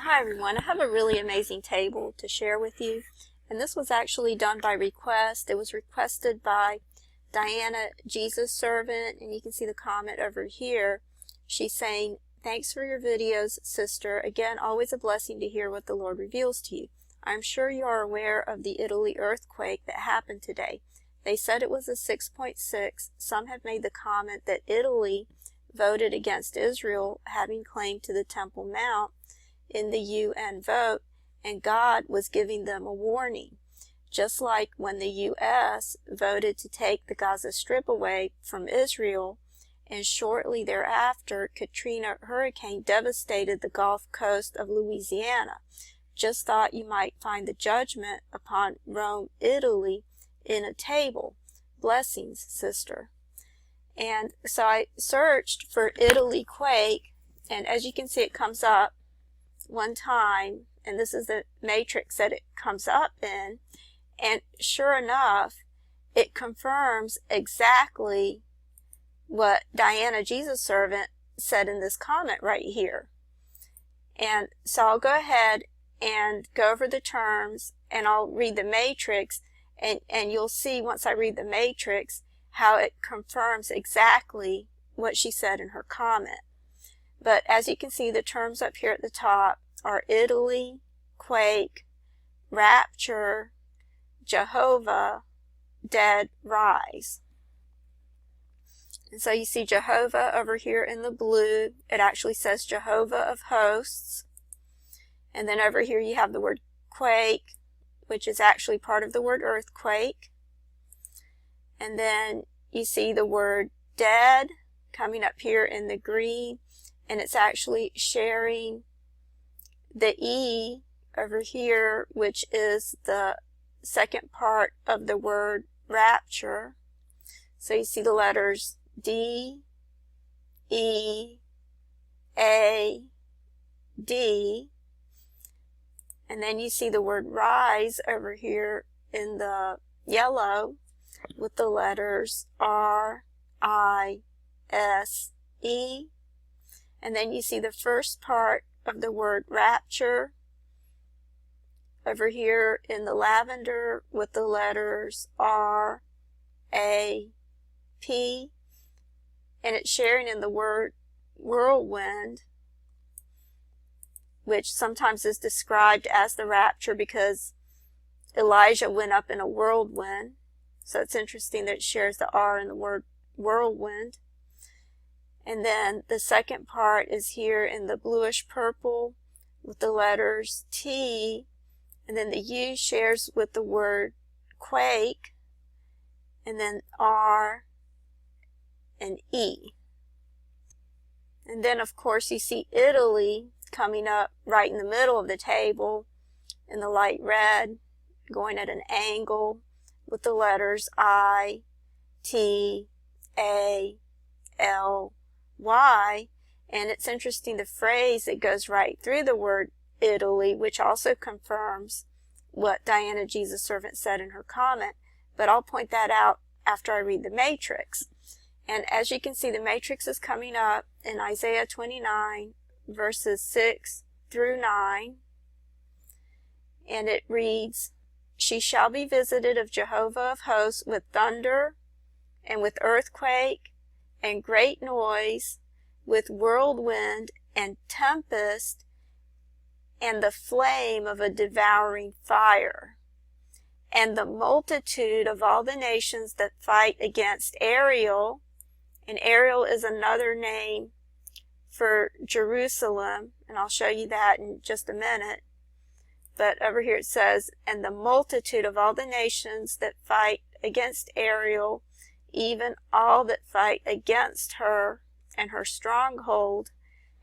Hi everyone, I have a really amazing table to share with you, and this was actually done by request. It was requested by Diana, Jesus Servant, and you can see the comment over here. She's saying, "Thanks for your videos, sister. Again, always a blessing to hear what the Lord reveals to you. I'm sure you are aware of the Italy earthquake that happened today. They said it was a 6.6. Some have made the comment that Italy voted against Israel having claim to the Temple Mount in the UN vote, and God was giving them a warning, just like when the U.S. voted to take the Gaza Strip away from Israel, and shortly thereafter Katrina hurricane devastated the Gulf Coast of Louisiana. Just thought you might find the judgment upon Rome, Italy in a table. Blessings, sister." And so I searched for Italy quake, and as you can see it comes up one time, and this is the matrix that it comes up in, and sure enough it confirms exactly what Diana, Jesus Servant, said in this comment right here. And so I'll go ahead and go over the terms, and I'll read the matrix, and you'll see once I read the matrix how it confirms exactly what she said in her comment. But as you can see, the terms up here at the top are Italy, quake, rapture, Jehovah, dead, rise. And so you see Jehovah over here in the blue. It actually says Jehovah of hosts. And then over here you have the word quake, which is actually part of the word earthquake. And then you see the word dead coming up here in the green, and it's actually sharing the E over here, which is the second part of the word rapture. So you see the letters D, E, A, D, and then you see the word rise over here in the yellow with the letters R, I, S, E. And then you see the first part of the word rapture over here in the lavender with the letters R, A, P. And it's sharing in the word whirlwind, which sometimes is described as the rapture because Elijah went up in a whirlwind. So it's interesting that it shares the R in the word whirlwind. And then the second part is here in the bluish purple with the letters T, and then the U shares with the word quake, and then R and E. And then of course you see Italy coming up right in the middle of the table in the light red, going at an angle with the letters I, T, A, L, Y. And it's interesting the phrase that goes right through the word Italy, which also confirms what Diana, Jesus Servant, said in her comment, but I'll point that out after I read the matrix. And as you can see, the matrix is coming up in Isaiah 29 verses 6 through 9, and it reads, "She shall be visited of Jehovah of hosts with thunder and with earthquake and great noise, with whirlwind and tempest and the flame of a devouring fire. And the multitude of all the nations that fight against Ariel," and Ariel is another name for Jerusalem, and I'll show you that in just a minute. But over here it says, "And the multitude of all the nations that fight against Ariel, even all that fight against her and her stronghold,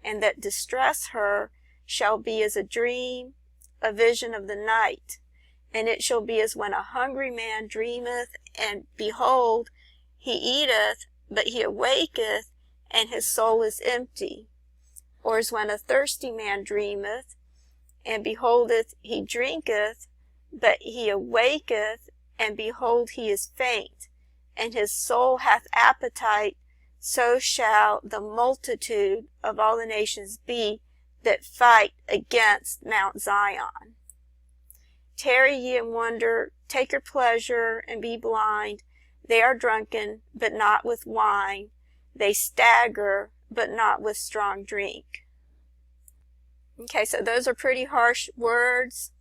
and that distress her, shall be as a dream, a vision of the night. And it shall be as when a hungry man dreameth, and behold, he eateth, but he awaketh, and his soul is empty. Or as when a thirsty man dreameth, and beholdeth, he drinketh, but he awaketh, and behold, he is faint, and his soul hath appetite, so shall the multitude of all the nations be that fight against Mount Zion. Tarry ye and wonder, take your pleasure and be blind. They are drunken, but not with wine. They stagger, but not with strong drink. Okay, so those are pretty harsh words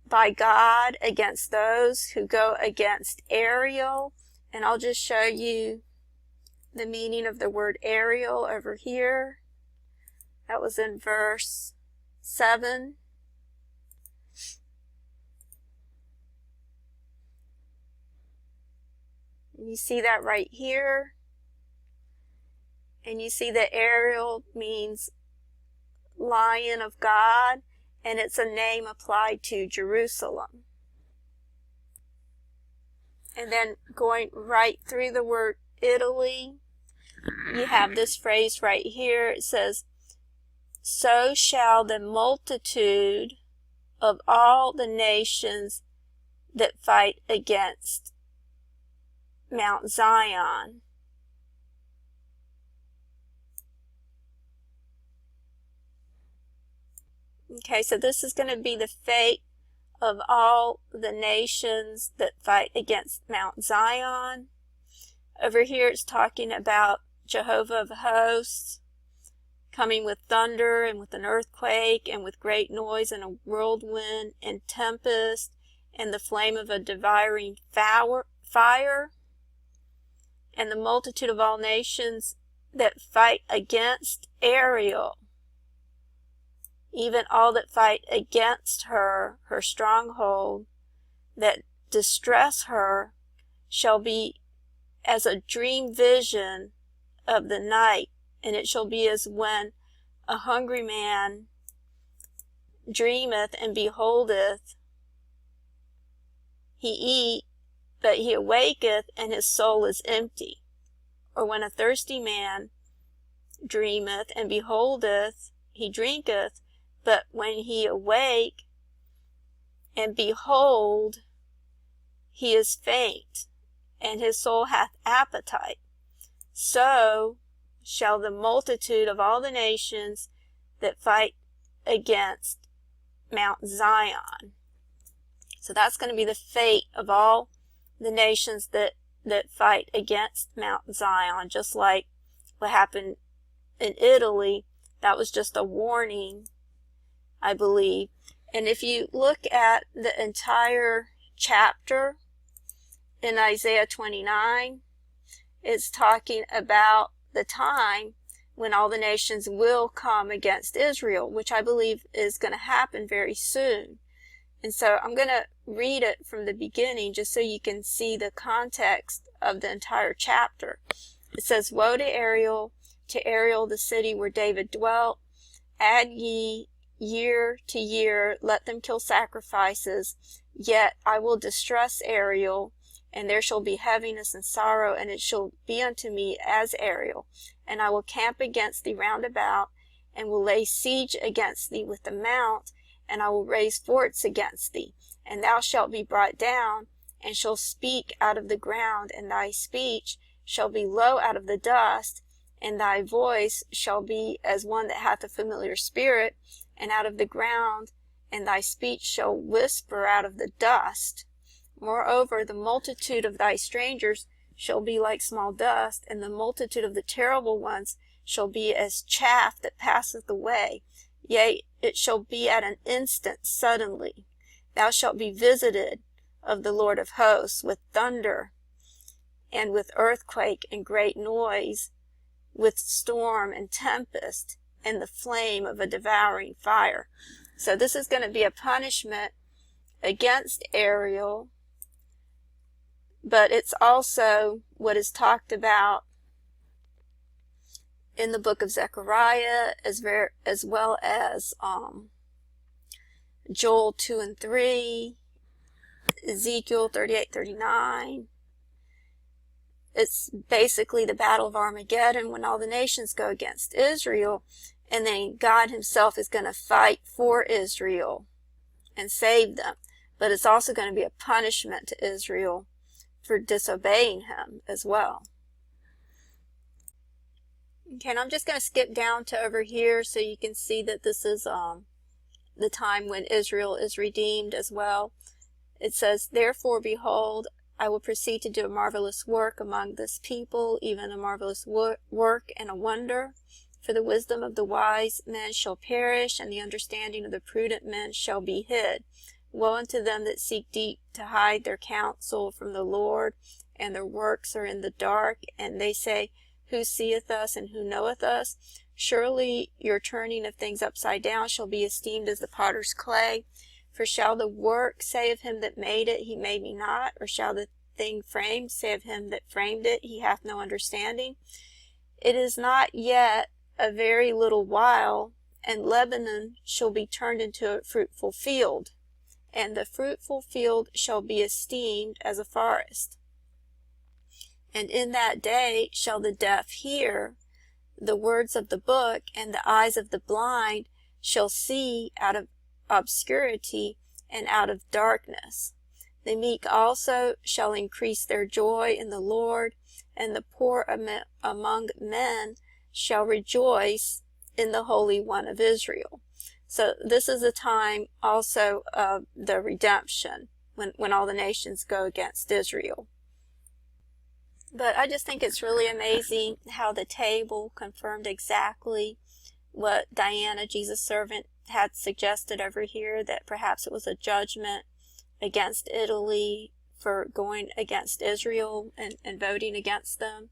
by God against those who go against Ariel. And I'll just show you the meaning of the word Ariel over here. That was in verse 7. You see that right here. And you see that Ariel means Lion of God, and it's a name applied to Jerusalem. And then going right through the word Italy, you have this phrase right here. It says, so shall the multitude of all the nations that fight against Mount Zion. Okay, so this is going to be the fate of all the nations that fight against Mount Zion. Over here it's talking about Jehovah of hosts coming with thunder and with an earthquake and with great noise and a whirlwind and tempest and the flame of a devouring fire. And the multitude of all nations that fight against Ariel, even all that fight against her, her stronghold, that distress her, shall be as a dream vision of the night, and it shall be as when a hungry man dreameth and beholdeth, he eat, but he awaketh, and his soul is empty. Or when a thirsty man dreameth and beholdeth, he drinketh, but when he awake and behold, he is faint, and his soul hath appetite. So shall the multitude of all the nations that fight against Mount Zion. So that's going to be the fate of all the nations that fight against Mount Zion, just like what happened in Italy. That was just a warning, I believe. And if you look at the entire chapter in Isaiah 29, it's talking about the time when all the nations will come against Israel, which I believe is going to happen very soon. And so I'm going to read it from the beginning just so you can see the context of the entire chapter. It says, woe to Ariel, the city where David dwelt. Add ye year to year, let them kill sacrifices. Yet I will distress Ariel, and there shall be heaviness and sorrow, and it shall be unto me as Ariel. And I will camp against thee round about, and will lay siege against thee with the mount, and I will raise forts against thee. And thou shalt be brought down, and shalt speak out of the ground, and thy speech shall be low out of the dust, and thy voice shall be as one that hath a familiar spirit, and out of the ground, and thy speech shall whisper out of the dust. Moreover, the multitude of thy strangers shall be like small dust, and the multitude of the terrible ones shall be as chaff that passeth away. Yea, it shall be at an instant suddenly. Thou shalt be visited of the Lord of hosts with thunder, and with earthquake and great noise, with storm and tempest, and the flame of a devouring fire. So this is going to be a punishment against Ariel, but it's also what is talked about in the book of Zechariah, as well as Joel 2 and 3, Ezekiel 38-39. It's basically the battle of Armageddon when all the nations go against Israel, and then God himself is going to fight for Israel and save them. But it's also going to be a punishment to Israel for disobeying him as well. Okay, and I'm just going to skip down to over here so you can see that this is the time when Israel is redeemed as well. It says, "Therefore, behold, I will proceed to do a marvelous work among this people, even a marvelous work and a wonder. For the wisdom of the wise men shall perish, and the understanding of the prudent men shall be hid. Woe unto them that seek deep to hide their counsel from the Lord, and their works are in the dark, and they say, Who seeth us, and who knoweth us? Surely your turning of things upside down shall be esteemed as the potter's clay. For shall the work say of him that made it, He made me not? Or shall the thing framed say of him that framed it, He hath no understanding? It is not yet a very little while, and Lebanon shall be turned into a fruitful field, and the fruitful field shall be esteemed as a forest. And in that day shall the deaf hear the words of the book, and the eyes of the blind shall see out of obscurity and out of darkness. The meek also shall increase their joy in the Lord, and the poor among men shall rejoice in the Holy One of Israel." So this is a time also of the redemption, when all the nations go against Israel. But I just think it's really amazing how the table confirmed exactly what Diana, Jesus' servant, had suggested over here, that perhaps it was a judgment against Italy for going against Israel and voting against them.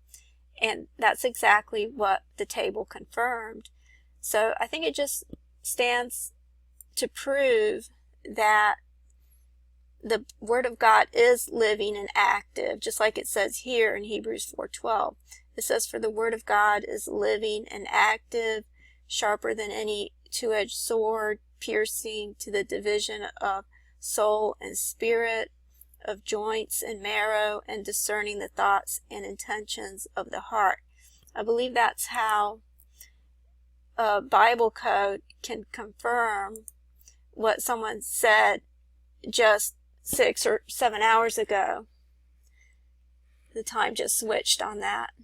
And that's exactly what the table confirmed. So I think it just stands to prove that the Word of God is living and active, just like it says here in Hebrews 4:12. It says, "For the Word of God is living and active, sharper than any two-edged sword, piercing to the division of soul and spirit, of joints and marrow, and discerning the thoughts and intentions of the heart." I believe that's how Bible Code can confirm what someone said just 6 or 7 hours ago. The time just switched on that.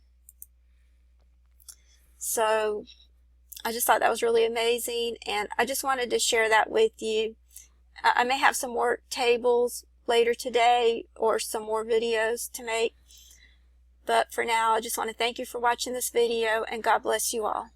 So I just thought that was really amazing, and I just wanted to share that with you. I may have some more tables later today or some more videos to make, but for now I just want to thank you for watching this video, and God bless you all.